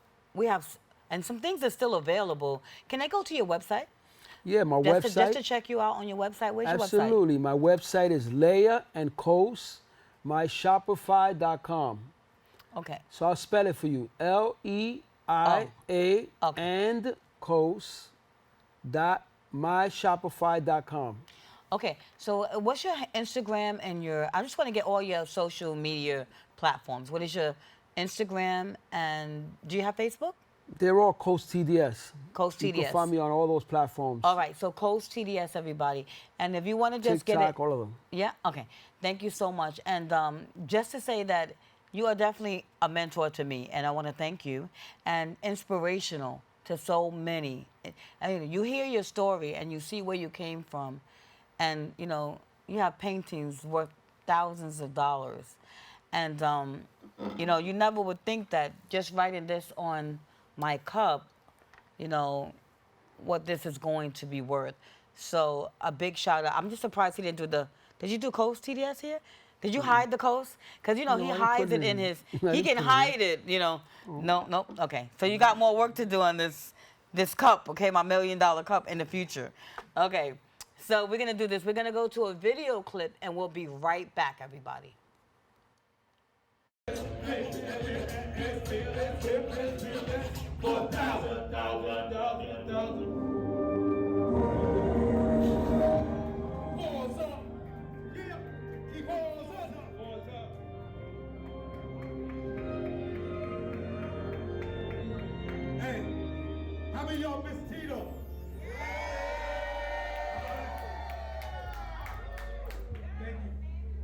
C: and some things are still available. Can I go to your website?
H: Yeah, my
C: Just
H: website.
C: to check you out on your website. Where's your website?
H: Absolutely. My website is Leia and Cose, myshopify.com.
C: Okay.
H: So I'll spell it for you. Leia
C: Okay.
H: and Cose dot myshopify.com.
C: Okay, so what's your Instagram and I just want to get all your social media platforms. What is your Instagram, and do you have Facebook?
H: They're all Cose TDS.
C: Cose TDS.
H: You can find me on all those platforms.
C: All right, so Cose TDS, everybody. And if you want to just
H: TikTok,
C: get it.
H: all of them.
C: Yeah, okay. Thank you so much. And just to say that you are definitely a mentor to me, and I want to thank you, and inspirational to so many. I mean, you hear your story and you see where you came from, and you know, you have paintings worth thousands of dollars. And you know, you never would think that just writing this on my cup, you know, what this is going to be worth. So a big shout out. I'm just surprised he didn't do did you do Cose TDS here? Did you hide the Cose? Because, you know,
H: No,
C: he
H: I
C: hides it
H: put it
C: in
H: in.
C: his,
H: No,
C: he
H: you
C: can
H: put it in.
C: hide it, you know. No, okay. So you got more work to do on this cup, okay, my $1 million cup in the future. Okay, so we're going to do this. We're going to go to a video clip, and we'll be right back, everybody.
I: Hey, how many of y'all miss Tito? Thank you.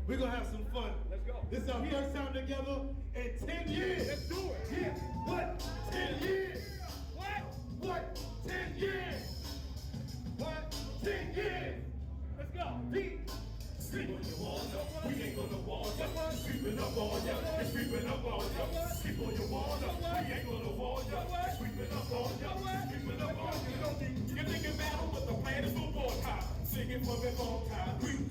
I: We're gonna have some fun. Let's go. This is our first time together in 10 years. Let's do it. Yeah. What? 10 years. What? 10 years. What? 10 years. Let's go. Deep. Sleep on your wall, we ain't gonna warn ya. Creeping up on ya, it's creeping up on ya. Sleep on your wall, we ain't gonna warn ya. It's creeping up on ya, it's creeping up on ya. You're thinking battle, but the plan is for wartime. Singing for a long time. Creep.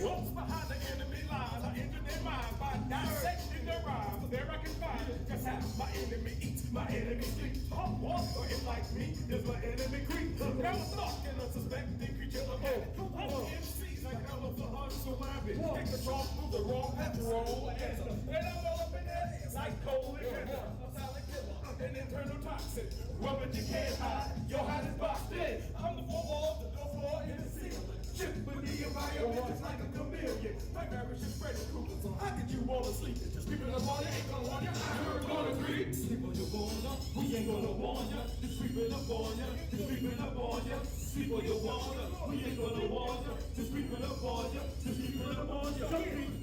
I: What's behind the enemy lines? I injure their minds by dissecting their rhymes. There I can find just how my enemy eats, my enemy sleeps. I'm walking it like me, is my enemy creep. Now I'm stalking a suspected creature of habit. MCs like hell of the heart, so rabid. Take the wrong move, the wrong path, roll answer. And I'm all up in there like cold and Kendra, a silent killer, an internal toxin. Rubber you can't hide, your hide is boxed in. I'm the four walls, the door floor, and the ceiling. Chip with the environment just like a chameleon. My marriage is Freddy Krueger, so how could you fall asleep? Just keeping up on you, ain't gonna warn you. You're gonna creep. Sleep on your corner, we ain't gonna warn you. Just creeping up on you, just creeping up on you. Sleep on your corner, we ain't gonna warn you. Just creeping up on you, just creeping up on you.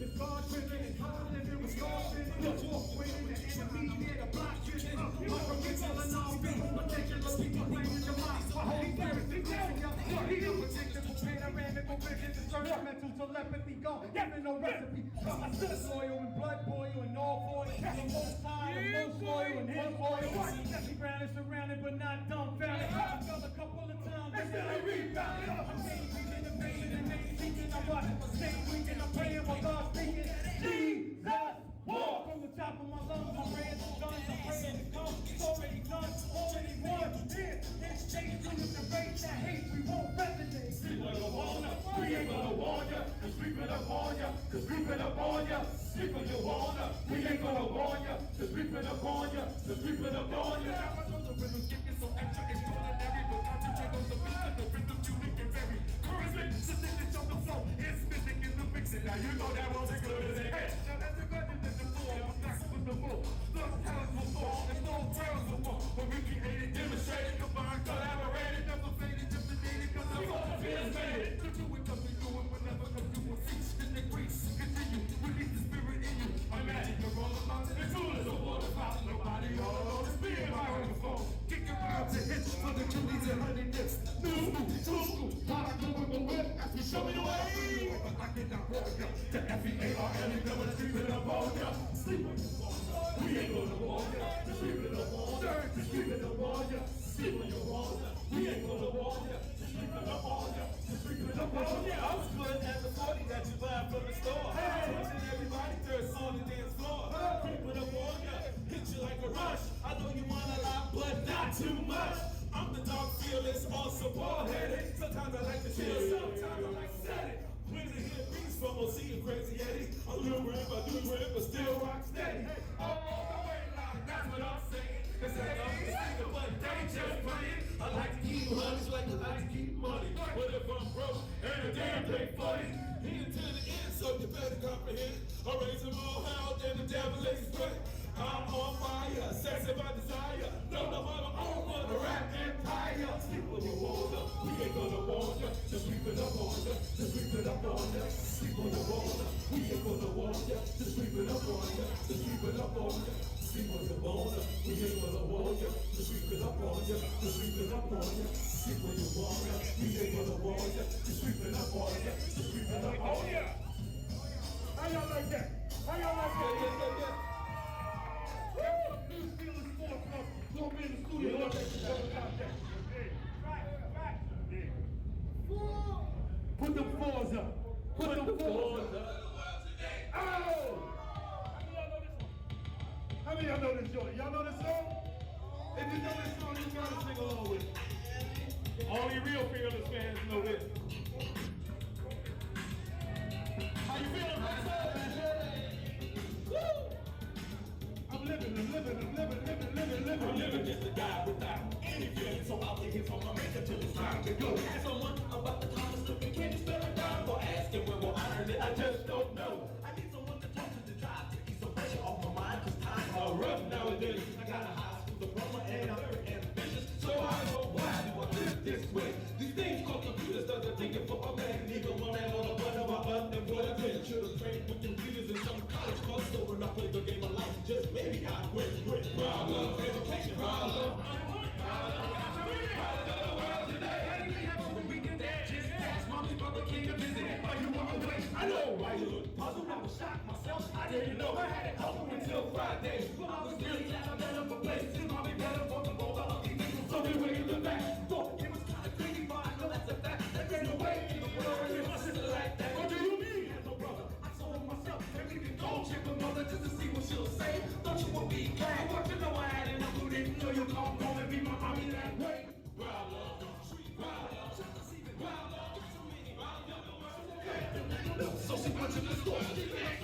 I: It's God driven and hard living with scars driven. The walk waiting, the enemy near the block driven. Michael gets all in all people, particular people blaming your mind. My holy spirit, they down, y'all. He unpredictable, panoramical vision, instrumental telepathy, gone. Giving no recipe. Got my sis loyal and blood boil and all boil. The most high, the most loyal and his loyal. Jesse Brown is surrounded but not dumbfounded. I fell a couple of times and then I rebounded. I'm changing, innovating, and teaching. I'm watching for same week and I'm praying while God's speaking. Jesus, war from the top of my lungs. I'm praying to guns. I'm praying to come. It's already done, already won. It's changing through the debate that hate we won't resonate. Sleep on your wall, we ain't gonna warn ya. Cause creeping up on ya, cause creeping up on ya. Sleep on your wall, we ain't gonna warn ya. Cause creeping up on ya, cause creeping up on ya. I know the rhythm's getting so extra extraordinary, but concentrate on the beat and the rhythm's unique and very currently. The signature of the flow is mystic in the mixing. Now you know that one's as good as it gets. Now that's the good news in the floor, I'm back with the floor. The talent will fall, and no trails will fall. But we created, demonstrated, combined, collaborated, never faded, just the dated, cause the floor is made. To do it, cause we do it whenever come to a feast. In the grace, continue, release the spirit in you. Imagine you're all about it. It's all as a water fountain, nobody all alone. It's being my microphone. Kick your rhymes and hits for the chilies and honey dips. New school, how I do it with the whip. As we show me the way. I get down for ya. The F-E-A-R-L-E, never sleeping up on ya. Sleep on your phone. We ain't gonna warn ya. Just creeping up on ya. Sleep on your walls. We ain't gonna warn ya. Just creeping up on ya. Just creeping up on ya. I was good at the 40 that you buy from the store. Watching everybody thirst on the dance floor. Creeping up on ya. Hit you like a rush. I know you want a lot, but not too much. I'm the dog fearless, also bald-headed. Sometimes I like to chill, sometimes I like to set it. When they hear beats from OC and Crazy Eddie, I do rip, but still rock steady. Oh, the way now, that's what I'm saying. They say I'm the singer, but they just playing. I like to keep honeys like I like to keep money. But if I'm broke, ain't a damn thing funny. Here to the end, so you better comprehend. I raise them all hell, then the devil is great. I'm on fire, sexy by desire. No, no, I'm on for the rap empire. Sleep on your walls up, we ain't gonna warn ya. Just creep it up on ya, just creep it up on ya. Sleep on your walls up, we ain't gonna warn ya. Just creep it up on ya, just creep it up on ya. Sleep on your walls up, we ain't gonna warn ya. Just creep it up on ya, just creep it up on ya. Sleep on your walls up, we ain't gonna warn ya. Just creep it up on ya, just creep it up on ya. How y'all like that? How y'all like that? Yeah. Put the fours up. Put the fours up. Oh! How many of y'all know this joint? Y'all know this song? If you know this song, you gotta sing along with it. Only real fearless fans know this. How you feeling, man? Woo! I'm living just a guy without any feeling, so I'll take it from my maker till it's time to go. Ask someone about the time of slipping, can you spell it down? Or ask him where will I earn it, I just don't know. I need someone to talk to drive, to keep some pressure off my mind, cause times are rough nowadays. I got a high school diploma and I'm very ambitious, so I know why do I live this way. These things called computers doesn't think it for a man, neither one and all the one of my unemployment. Should have trained with computers in some college course, so when I played the game of life, just maybe I quit. Problem, education, problem. I know why you look puzzled. I was shocked myself. I didn't know I had it open until Friday. But I was really glad I met up a place. It might be better for the both of us. So we went in the back. Thought it was kind of crazy, but I know that's a fact. There ain't no way in the world if my sister like that. What do you mean? No brother. I told myself, maybe we can go check my mother just to see what she'll say. Don't you want me glad? What you know I had enough who didn't know you come home and be my mommy that way. Wild love, sweet wild love, wild love, so many wild love. So she went to the store. She left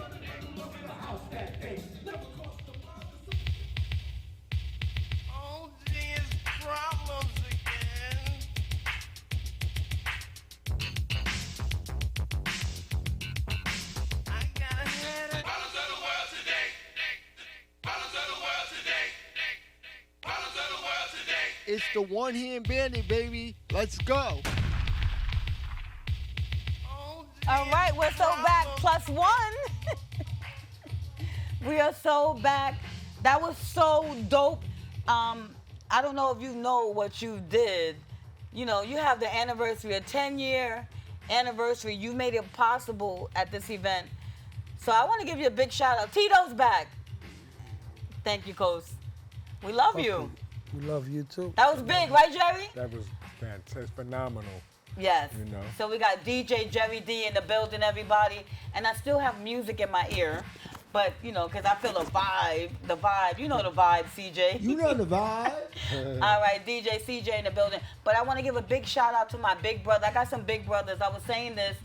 I: in the house that day. Never cost the
J: Oh, there's problems again. I gotta head it.
A: Problems of the world today. Problems of the world today. Problems of the world today.
E: It's the one hand bandit, baby. Let's go.
C: All right, we're so back. +1. We are so back. That was so dope. I don't know if you know what you did. You know, you have the anniversary, a 10-year anniversary. You made it possible at this event. So I want to give you a big shout out. Tito's back. Thank you, Cose. We love you.
H: We love you too.
C: That was big, right, Jerry?
K: That was fantastic, phenomenal.
C: Yes.
K: You know.
C: So we got DJ Jerry D in the building, everybody. And I still have music in my ear. But, you know, because I feel the vibe. You know the vibe, CJ.
E: You know the vibe.
C: All right, DJ CJ in the building. But I want to give a big shout out to my big brother. I got some big brothers. I was saying this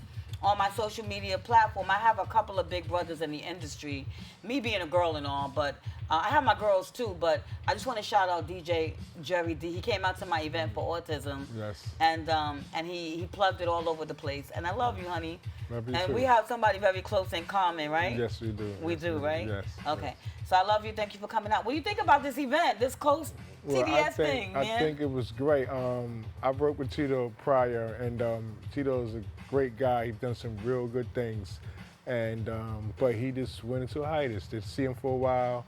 C: on my social media platform. I have a couple of big brothers in the industry. Me being a girl and all, but I have my girls too. But I just want to shout out DJ Jerry D. He came out to my event for autism.
K: Yes.
C: And he plugged it all over the place. And I love you, honey.
K: Love you
C: and
K: too.
C: we have somebody very close in common, right?
K: Yes, we do.
C: We
K: Yes,
C: do, right?
K: Yes.
C: Okay. So I love you. Thank you for coming out. What do you think about this event, this Cose TDS thing, man?
K: I think it was great. I've worked with Tito prior, and Tito is a great guy. He's done some real good things, and but he just went into a hiatus. Didn't see him for a while.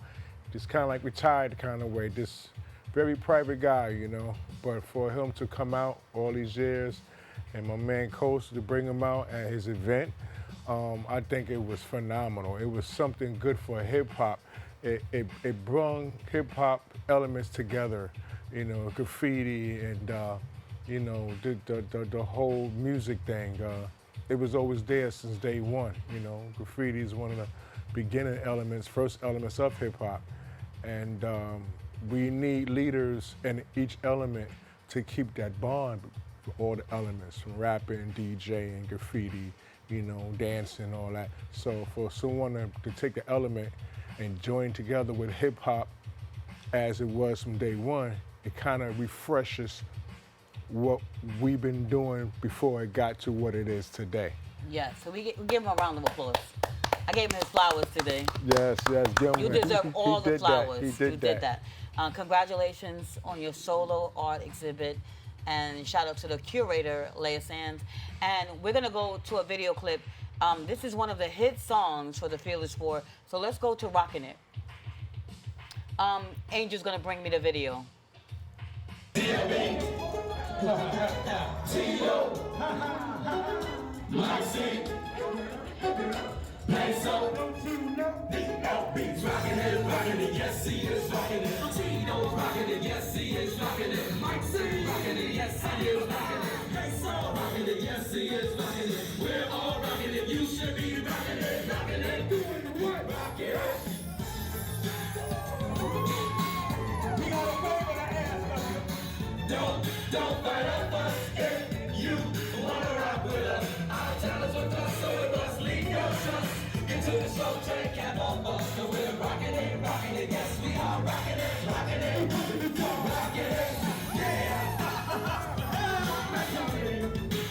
K: Just kind of like retired kind of way. This very private guy, you know. But for him to come out all these years, and my man Cose to bring him out at his event, I think it was phenomenal. It was something good for hip hop. it brought hip hop elements together, graffiti and the whole music thing. It was always there since day one. Graffiti is one of the beginning elements, first elements of hip hop, and we need leaders in each element to keep that bond for all the elements, from rapping, DJing, graffiti, dancing, all that. So for someone to take the element and join together with hip hop as it was from day one, it kind of refreshes what we've been doing before it got to what it is today.
C: Yes, so we give him a round of applause. I gave him his flowers today.
K: Yes, give
C: You
K: him.
C: deserve all the flowers.
K: He did that.
C: Congratulations on your solo art exhibit, and shout out to the curator, Leah Sands. And we're gonna go to a video clip. This is one of the hit songs for the Fearless Four, so let's go to Rockin' It. Angel's gonna bring me the video.
A: Peso, BLB's rockin' it, yes he is rockin' it. Tito's rockin' it, yes he is rockin' it. Mike C, rockin' it, yes he is rockin' it. Peso, rockin' it, yes he is rockin' it. We're all rockin' it, you should be rockin' it, doing what? Rock it. We got a favor to ask of you. Don't fight up us if you wanna rock with us. Our talents with us, so it must leave your trust. Into the slow train, cap on us, so we're rocking it, yes we are rocking it, rocking it, yeah.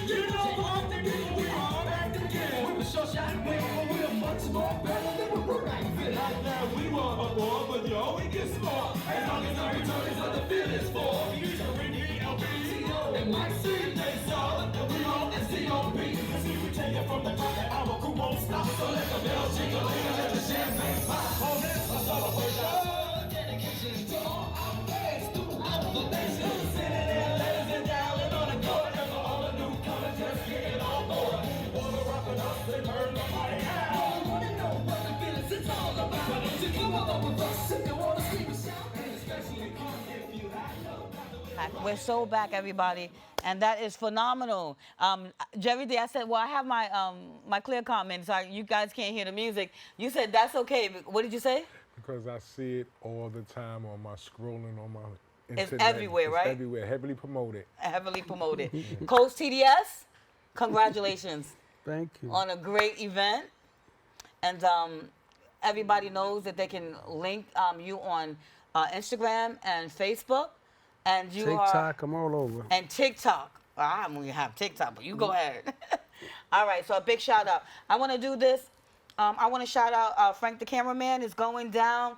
A: You know what to do, we are back again. With a short shot win, we're much more better than we were right then. Right now we were before, but you always get smart. As long as our returns are the feelings for. He's a reunited, and Mike C, they saw, and we all SCOP. Cause we tell you from the top that our crew won't stop. So let the bell jingle and let the champagne pop. On this, a celebration. Dedication to all our fans throughout the nation. Sitting there, ladies and gentlemen, on the court. And for all the newcomers, just getting on board. Wanna rock with us and burn the party out. You wanna know what the feelings it's all about. Why don't you come along with us if you wanna scream and shout. And especially come if you have no.
C: We're so back, everybody, and that is phenomenal. Jerry D, I said, well, I have my clear comments. So you guys can't hear the music. You said that's okay. What did you say?
K: Because I see it all the time on my scrolling on my
C: It's
K: internet.
C: everywhere, right?
K: It's everywhere, heavily promoted.
C: Heavily promoted. Cose TDS, congratulations.
H: Thank you.
C: On a great event. And everybody knows that they can link you on Instagram and Facebook. And you
H: TikTok, I'm all over.
C: And TikTok. I don't even have TikTok, but you go ahead. All right, so a big shout out. I want to do this. I want to shout out Frank the cameraman is going down.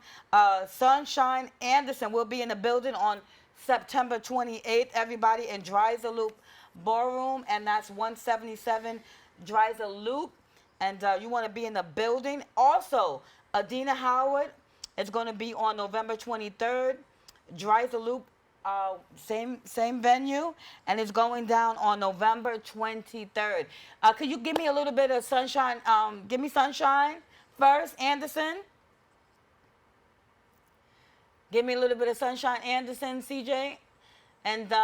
C: Sunshine Anderson will be in the building on September 28th, everybody, in Dreiser Loop Ballroom, and that's 177 Dreiser Loop. And you want to be in the building. Also, Adina Howard is going to be on November 23rd, Dreiser Loop. Same venue, and it's going down on November 23rd. Could you give me a little bit of Sunshine? Give me Sunshine first, Anderson. Give me a little bit of Sunshine Anderson, CJ. And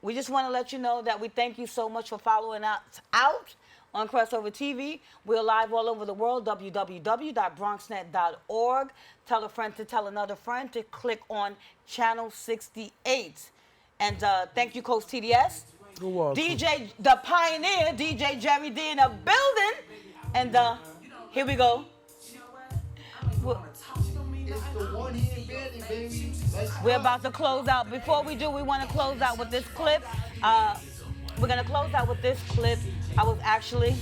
C: we just want to let you know that we thank you so much for following us out on CrossoverTV. We're live all over the world, www.bronxnet.org. Tell a friend to tell another friend to click on channel 68. And thank you, Cose TDS.
H: You're welcome.
C: DJ, the pioneer, DJ Jerry D in the building. And here we go. We're about to close out. Before we do, we want to close out with this clip. We're going to close out with this clip. I was actually,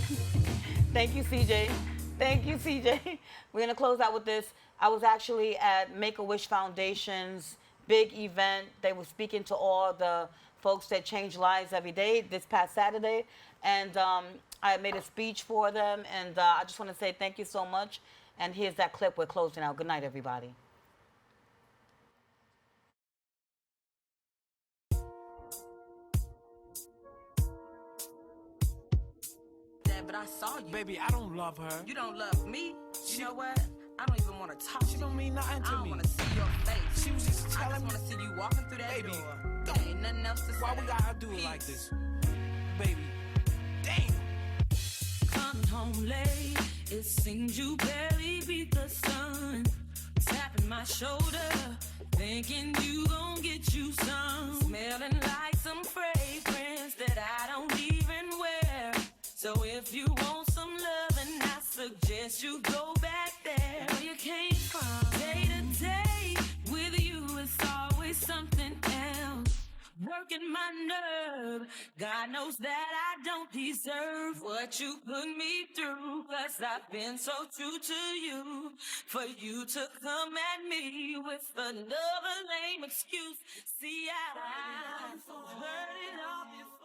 C: thank you, CJ. Thank you, CJ. We're going to close out with this. I was actually at Make-A-Wish Foundation's big event. They were speaking to all the folks that change lives every day this past Saturday. And I made a speech for them. And I just want to say thank you so much. And here's that clip. We're closing out. Good night, everybody.
J: But I saw you.
A: Baby, I don't love her.
J: You don't love me.
A: You know what? I don't even want to talk. She don't mean nothing to me. I don't want to see your face. She was just telling me. I just want to see you walking through that door. There ain't nothing else to say. Why we gotta do it like this? Baby, damn.
L: Coming home late, it seems you barely beat the sun. Tapping my shoulder, thinking you gon' get you some. Smelling like some fragrance that I don't even wear. So if you want some loving, I suggest you go back there where you came from. Day to day, with you it's always something else. Working my nerve, God knows that I don't deserve what you put me through. Plus I've been so true to you, for you to come at me with another lame excuse. See, I heard it all before.